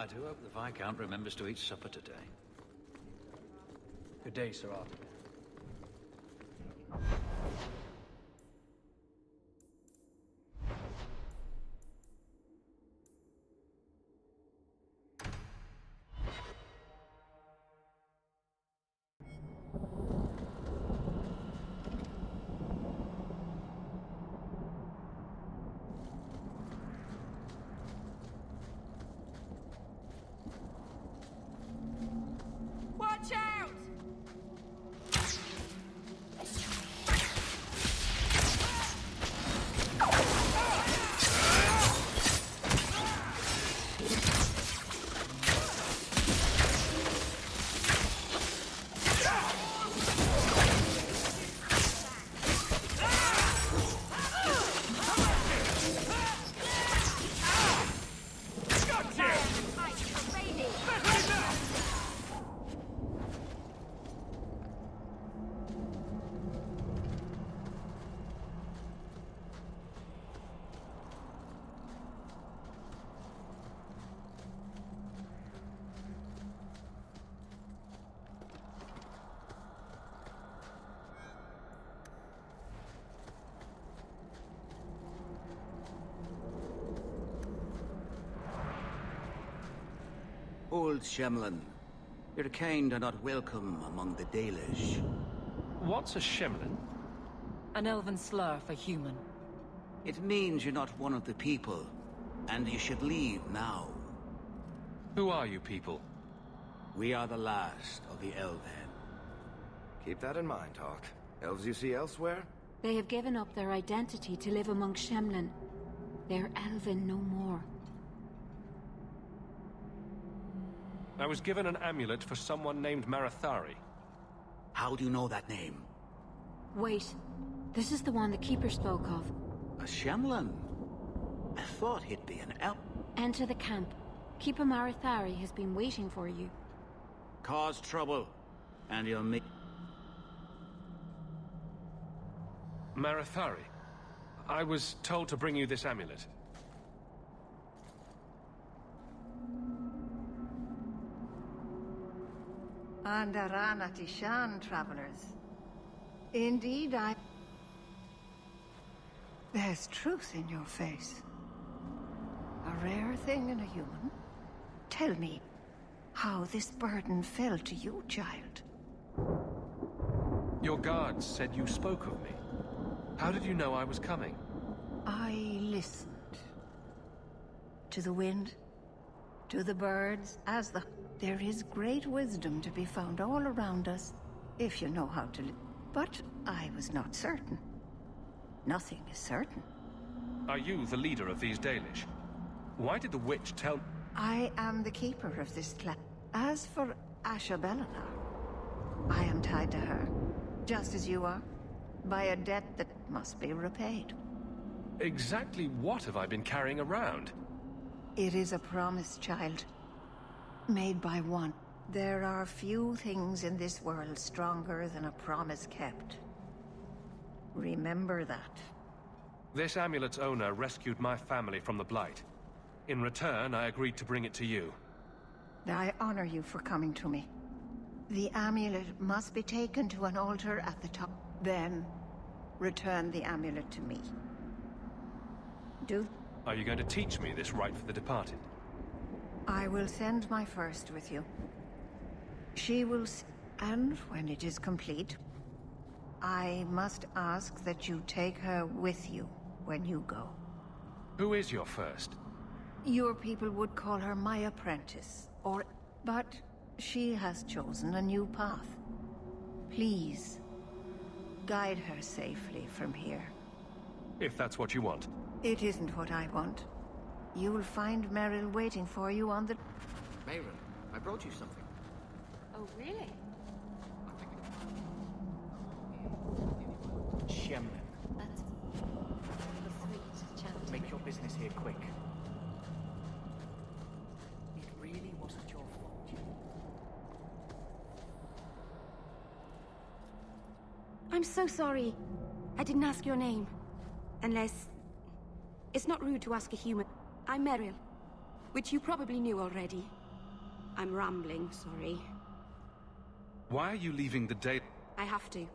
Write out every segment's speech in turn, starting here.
I do hope the Viscount remembers to eat supper today. Good day, Sir Arthur. Watch out! Old Shemlin, your kind are not welcome among the Dalish. What's a Shemlin? An elven slur for human. It means you're not one of the people, and you should leave now. Who are you people? We are the last of the Elven. Keep that in mind, Hawk. Elves you see elsewhere? They have given up their identity to live among Shemlin. They're elven no more. I was given an amulet for someone named Marathari. How do you know that name? Wait, this is the one the Keeper spoke of. A Shemlin? I thought he'd be an elf. Enter the camp. Keeper Marathari has been waiting for you. Cause trouble, and you'll meet... Marathari? I was told to bring you this amulet. Andarana Tishan, travelers. Indeed, There's truth in your face. A rare thing in a human. Tell me how this burden fell to you, child. Your guards said you spoke of me. How did you know I was coming? I listened. To the wind, to the birds, There is great wisdom to be found all around us, if you know how to live. But I was not certain. Nothing is certain. Are you the leader of these Dalish? Why did the witch tell... I am the keeper of this clan. As for Asha Belena, I am tied to her, just as you are, by a debt that must be repaid. Exactly what have I been carrying around? It is a promise, child. Made by one. There are few things in this world stronger than a promise kept. Remember that. This amulet's owner rescued my family from the Blight. In return, I agreed to bring it to you. I honor you for coming to me. The amulet must be taken to an altar at the top. Then, return the amulet to me. Are you going to teach me this rite for the departed? I will send my first with you. She will and when it is complete, I must ask that you take her with you when you go. Who is your first? Your people would call her my apprentice, but she has chosen a new path. Please, guide her safely from here. If that's what you want. It isn't what I want. You will find Merrill waiting for you on the... Mayron, I brought you something. Oh, really? Shemlin, That's sweet, chant. make your business here quick. It really wasn't your fault. I'm so sorry. I didn't ask your name. Unless... It's not rude to ask a human. I'm Merrill. which you probably knew already. I'm rambling, sorry. Why are you leaving the day? I have to.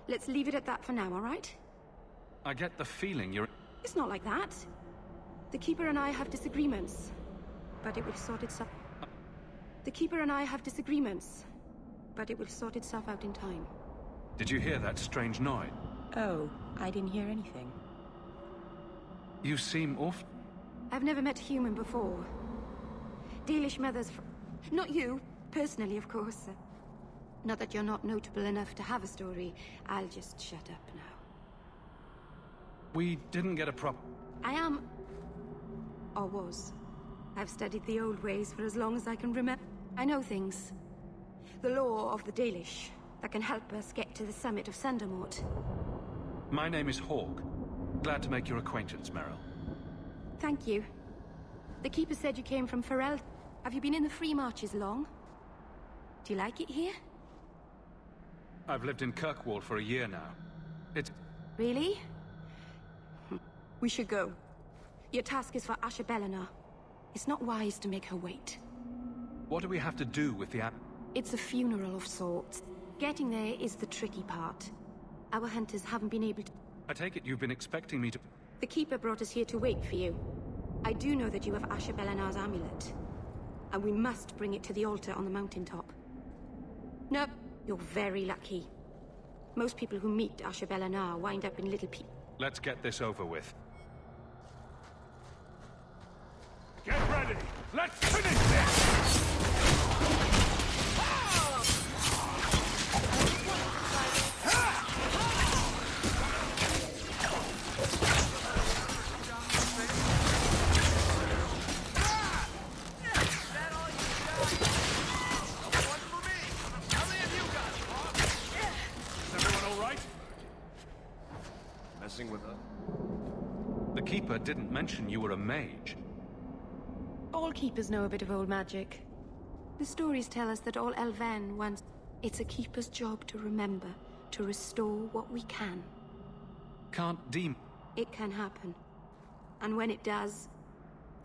Let's leave it at that for now, all right? I get the feeling you're... It's not like that. The Keeper and I have disagreements, but it will sort itself... The Keeper and I have disagreements, but it will sort itself out in time. Did you hear that strange noise? Oh, I didn't hear anything. You seem off... I've never met a human before. Dalish mothers... Not you, personally, of course. Not that you're not notable enough to have a story. I'll just shut up now. We didn't get a I am... or was. I've studied the old ways for as long as I can remember. I know things. The law of the Dalish that can help us get to the summit of Sundermort. My name is Hawk. Glad to make your acquaintance, Meryl. Thank you. The Keeper said you came from Ferel. Have you been in the Free Marches long? Do you like it here? I've lived in Kirkwall for a year now. It's... Really? We should go. Your task is for Asher Bellinar. It's not wise to make her wait. What do we have to do with the... It's a funeral of sorts. Getting there is the tricky part. Our hunters haven't been able to... I take it you've been expecting me to... The Keeper brought us here to wait for you. I do know that you have Asher Bellinar's amulet. And we must bring it to the altar on the mountaintop. No, you're very lucky. Most people who meet Asher Bellinar wind up in little Let's get this over with. Get ready! Let's finish this! With us? The Keeper didn't mention you were a mage. All Keepers know a bit of old magic. The stories tell us that all Elven once... It's a Keeper's job to remember, to restore what we can. Can't deem... It can happen. And when it does,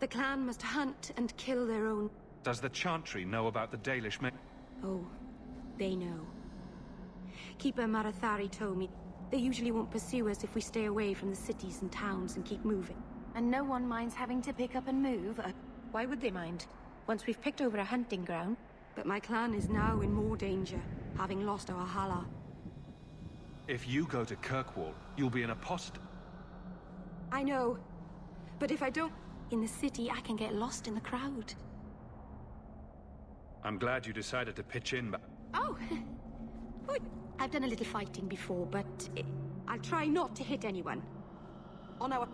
the clan must hunt and kill their own... Does the Chantry know about the Dalish men? Oh, they know. Keeper Marathari told me they usually won't pursue us if we stay away from the cities and towns and keep moving. And no one minds having to pick up and move. Why would they mind? Once we've picked over a hunting ground. But my clan is now in more danger, having lost our Hala. If you go to Kirkwall, you'll be an apostate. I know. But if I don't... In the city, I can get lost in the crowd. I'm glad you decided to pitch in, but... Oh! I've done a little fighting before, but I'll try not to hit anyone. On our...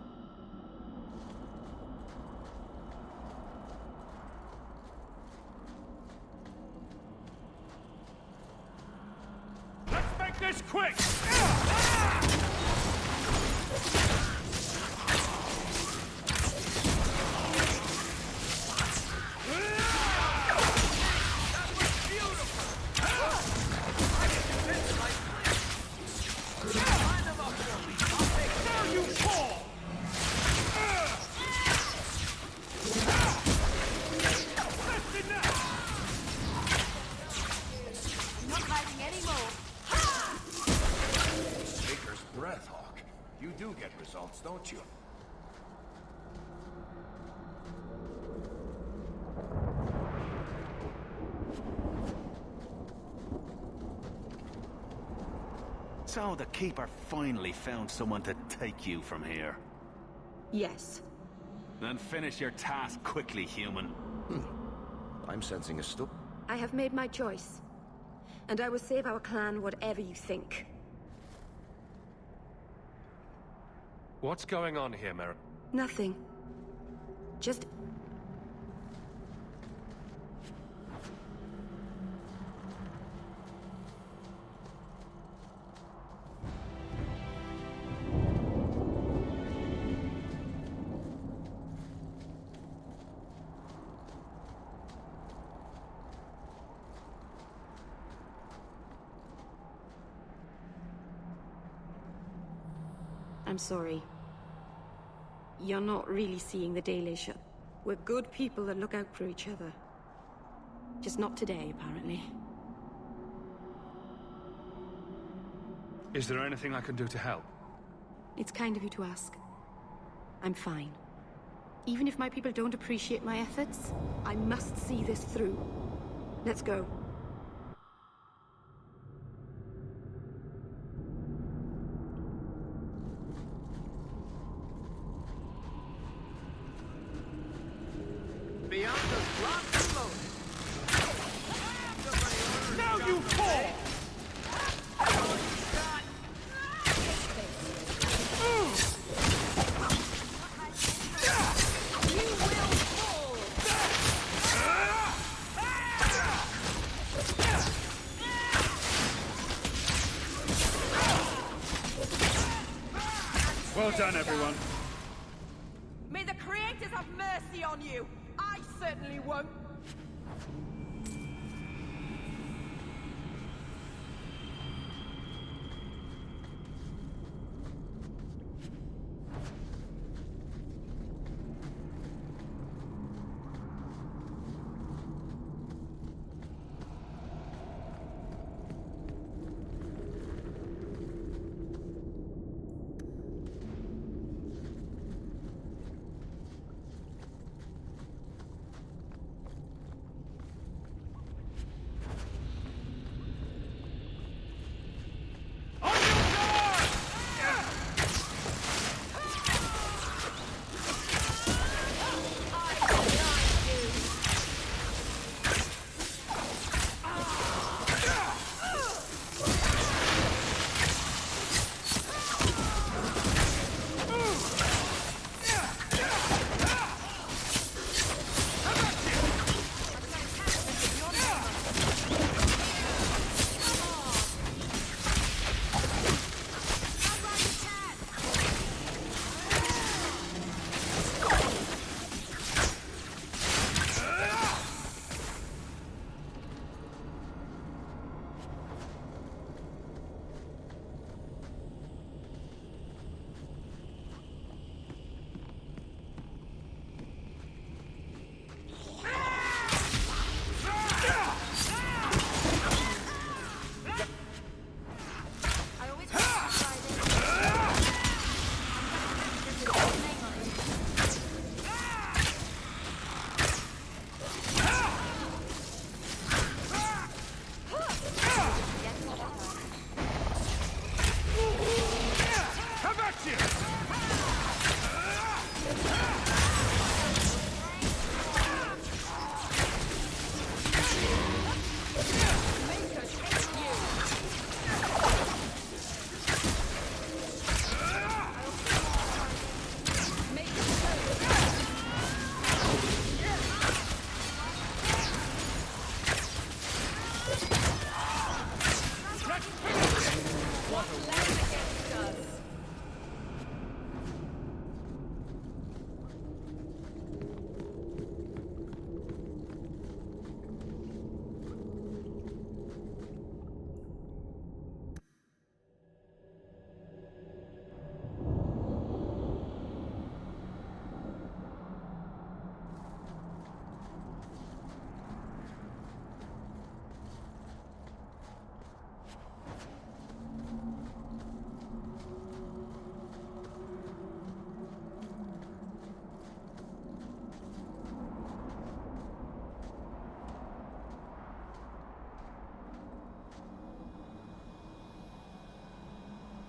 Let's make this quick! Don't you? So the Keeper finally found someone to take you from here. Yes. Then finish your task quickly, human. I'm sensing a stop. I have made my choice. And I will save our clan whatever you think. What's going on here, Meryl? Nothing. Just... I'm sorry. You're not really seeing the Dalish. We're good people that look out for each other. Just not today, apparently. Is there anything I can do to help? It's kind of you to ask. I'm fine. Even if my people don't appreciate my efforts, I must see this through. Let's go. Beyond the block float. Now you fall! Well done, everyone. May the creators have mercy on you! I certainly won't!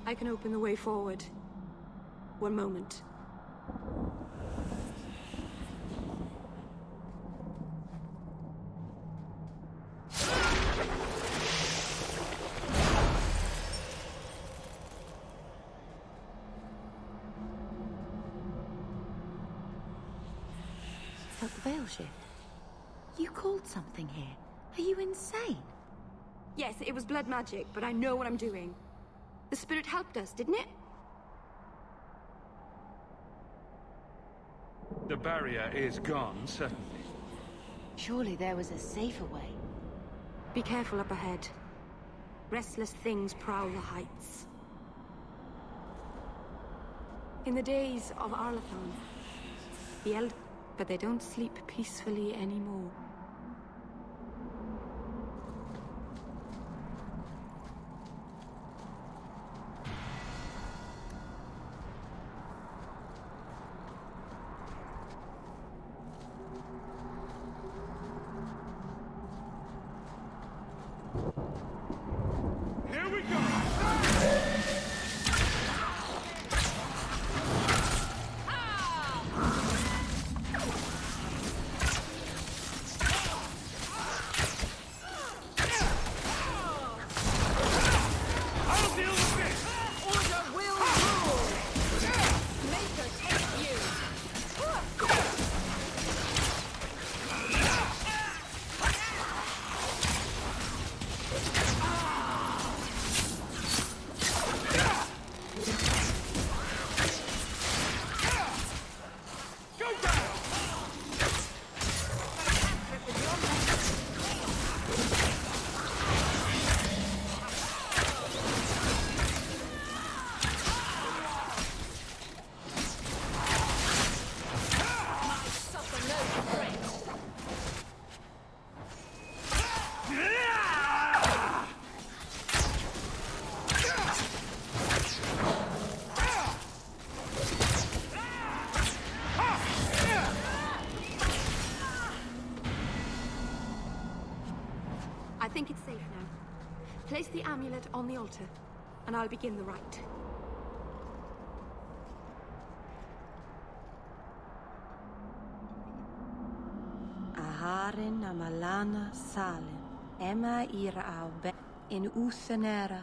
I can open the way forward. One moment. Felt the veil shift. You called something here. Are you insane? Yes, it was blood magic, but I know what I'm doing. The spirit helped us, didn't it? The barrier is gone, certainly. Surely there was a safer way. Be careful up ahead. Restless things prowl the heights. In the days of Arlathon, the but they don't sleep peacefully anymore. Here we go! I'll deal with this! Order will rule! Maker take you! Go down! Suffer no threat! I think it's safe now. Place the amulet on the altar, and I'll begin the rite. Aharin amalana salen, Emma ira au be in uthenera.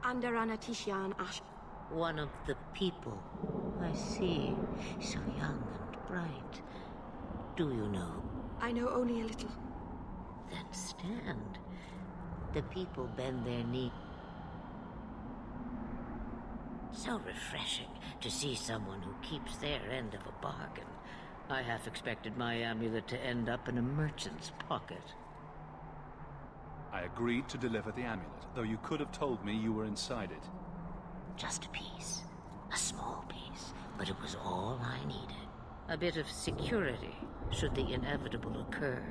Under Anatishan Ash. One of the people. I see. So young and bright. Do you know? I know only a little. Then stand. The people bend their knee. So refreshing to see someone who keeps their end of a bargain. I half expected my amulet to end up in a merchant's pocket. I agreed to deliver the amulet, though you could have told me you were inside it. Just a piece. A small piece. But it was all I needed. A bit of security, should the inevitable occur.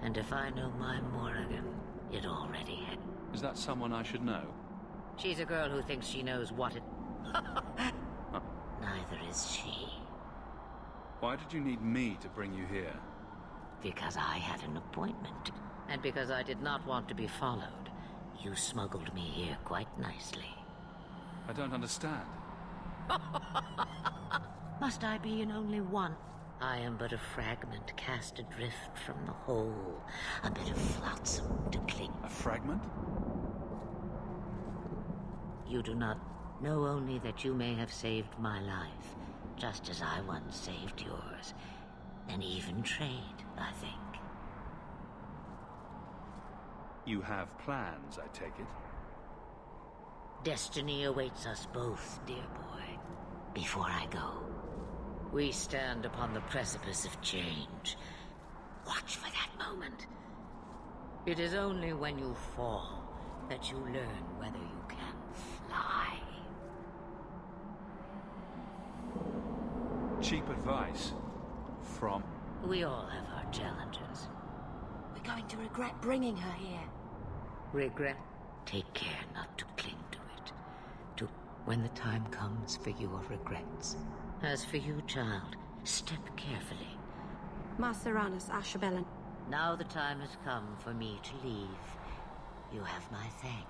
And if I know my Morrigan, it already had. Is that someone I should know? She's a girl who thinks she knows what it... Neither is she. Why did you need me to bring you here? Because I had an appointment. And because I did not want to be followed. You smuggled me here quite nicely. I don't understand. Must I be in only one? I am but a fragment cast adrift from the whole. A bit of flotsam to cling. A fragment? You do not know only that you may have saved my life, just as I once saved yours. An even trade, I think. You have plans, I take it? Destiny awaits us both, dear boy. Before I go, we stand upon the precipice of change. Watch for that moment. It is only when you fall that you learn whether you can fly. Cheap advice. From? We all have our challenges. We're going to regret bringing her here. Regret? Take care not to cling to it. When the time comes for your regrets. As for you, child, step carefully. Maceranus Ashabellan. Now the time has come for me to leave. You have my thanks.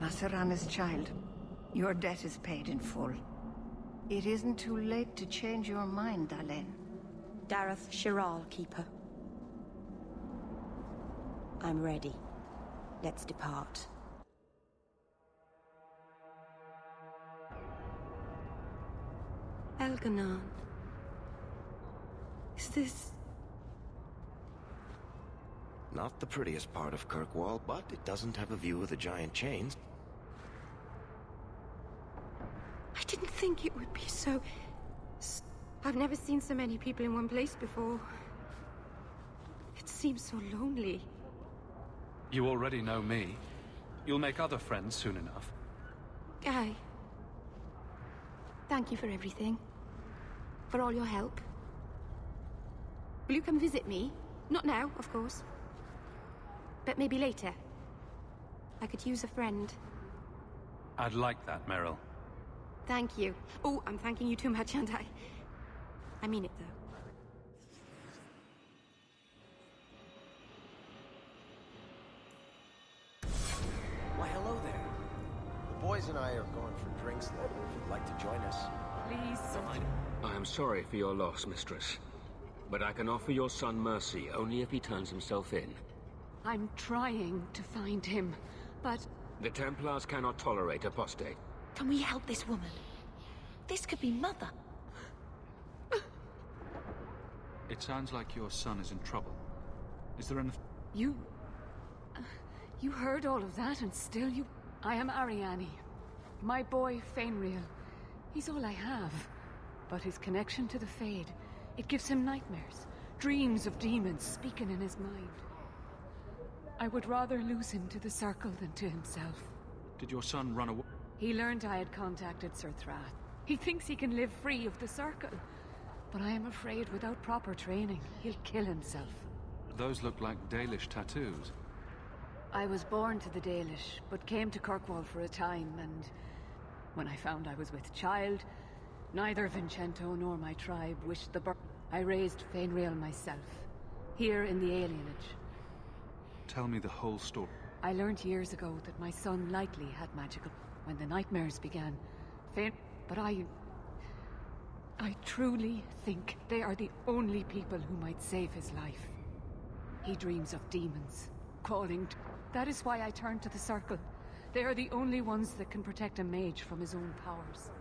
Maceranus, child, your debt is paid in full. It isn't too late to change your mind, Dalen. Dareth Shiral, Keeper. I'm ready. Let's depart. Elganon. Is this... Not the prettiest part of Kirkwall, but it doesn't have a view of the giant chains. I didn't think it would be so... I've never seen so many people in one place before. It seems so lonely. You already know me. You'll make other friends soon enough. Guy. Thank you for everything. For all your help. Will you come visit me? Not now, of course. But maybe later. I could use a friend. I'd like that, Meryl. Thank you. Oh, I'm thanking you too much, aren't I? I mean it, though. Why, hello there. The boys and I are going for drinks later if you'd like to join us. Please, sir. I am sorry for your loss, mistress. But I can offer your son mercy only if he turns himself in. I'm trying to find him, but... The Templars cannot tolerate apostate. Can we help this woman? This could be Mother. It sounds like your son is in trouble. Is there enough... You heard all of that, and still you... I am Ariane. My boy, Fainriel. He's all I have. But his connection to the Fade, it gives him nightmares. Dreams of demons speaking in his mind. I would rather lose him to the Circle than to himself. Did your son run away? He learned I had contacted Sir Thrath. He thinks he can live free of the Circle. But I am afraid without proper training, he'll kill himself. Those look like Dalish tattoos. I was born to the Dalish, but came to Kirkwall for a time, and... when I found I was with child, neither Vincento nor my tribe wished the birth. I raised Fainriel myself, here in the alienage. Tell me the whole story. I learned years ago that my son likely had magical... when the nightmares began. But I truly think they are the only people who might save his life. He dreams of demons, calling... That is why I turned to the Circle. They are the only ones that can protect a mage from his own powers.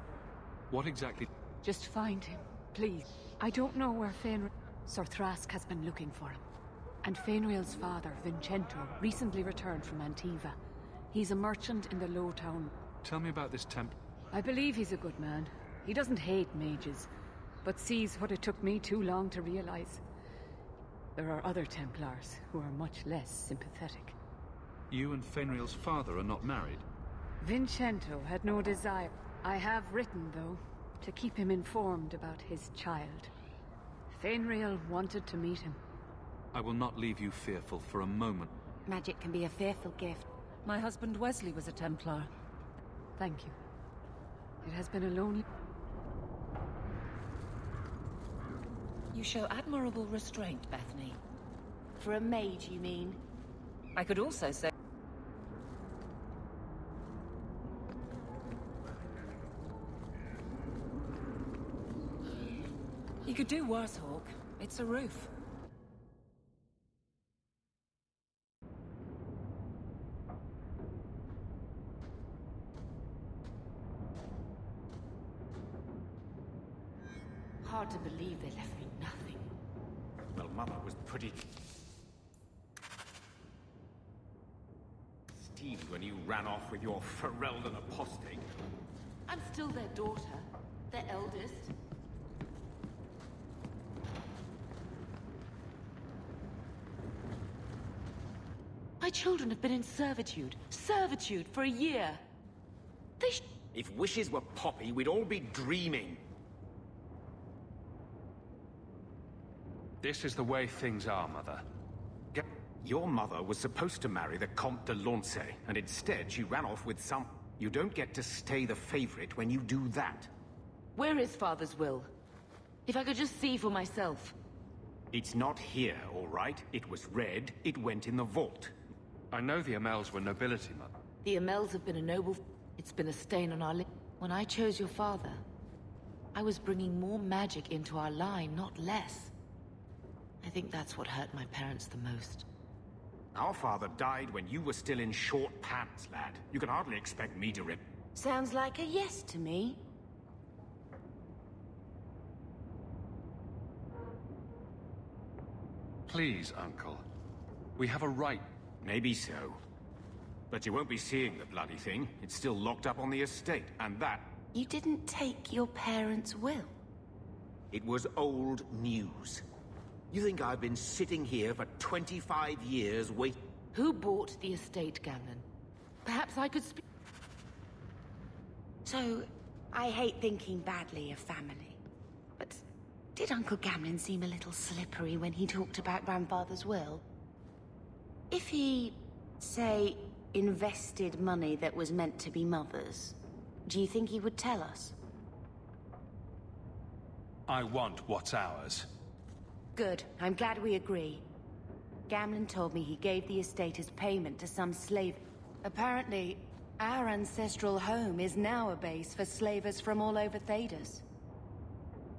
What exactly... Just find him, please. I don't know where Fainriel... Sir Thrask has been looking for him. And Fainriel's father, Vincento, recently returned from Antiva. He's a merchant in the Low Town. Tell me about this temp... I believe he's a good man. He doesn't hate mages, but sees what it took me too long to realize. There are other Templars who are much less sympathetic. You and Fainriel's father are not married? Vincento had no desire. I have written, though, to keep him informed about his child. Fainriel wanted to meet him. I will not leave you fearful for a moment. Magic can be a fearful gift. My husband Wesley was a Templar. Thank you. It has been a lonely... You show admirable restraint, Bethany. For a mage, you mean? I could also say... You could do worse, Hawk. It's a roof. Hard to believe they left me nothing. Well, Mother was pretty... steamed when you ran off with your Ferelden apostate. I'm still their daughter. Their eldest. My children have been in servitude. Servitude for a year. They If wishes were poppy, we'd all be dreaming. This is the way things are, Mother. Your mother was supposed to marry the Comte de Launcey, and instead she ran off with some... You don't get to stay the favorite when you do that. Where is Father's will? If I could just see for myself. It's not here, all right? It was read, it went in the vault. I know the Amels were nobility, Mother. The Amels have been a noble... It's been a stain on our When I chose your father, I was bringing more magic into our line, not less. I think that's what hurt my parents the most. Our father died when you were still in short pants, lad. You can hardly expect me to rip... Sounds like a yes to me. Please, Uncle. We have a right... Maybe so. But you won't be seeing the bloody thing. It's still locked up on the estate, and that... You didn't take your parents' will. It was old news. You think I've been sitting here for 25 years waiting? Who bought the estate, Gamlen? Perhaps I could speak... So, I hate thinking badly of family. But did Uncle Gamlen seem a little slippery when he talked about Grandfather's will? If he, say, invested money that was meant to be Mother's, do you think he would tell us? I want what's ours. Good. I'm glad we agree. Gamlen told me he gave the estate as payment to some slave... Apparently, our ancestral home is now a base for slavers from all over Thedas.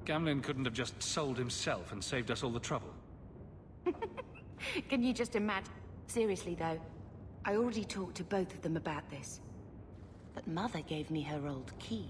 Gamlen couldn't have just sold himself and saved us all the trouble. Can you just imagine? Seriously, though, I already talked to both of them about this. But Mother gave me her old key.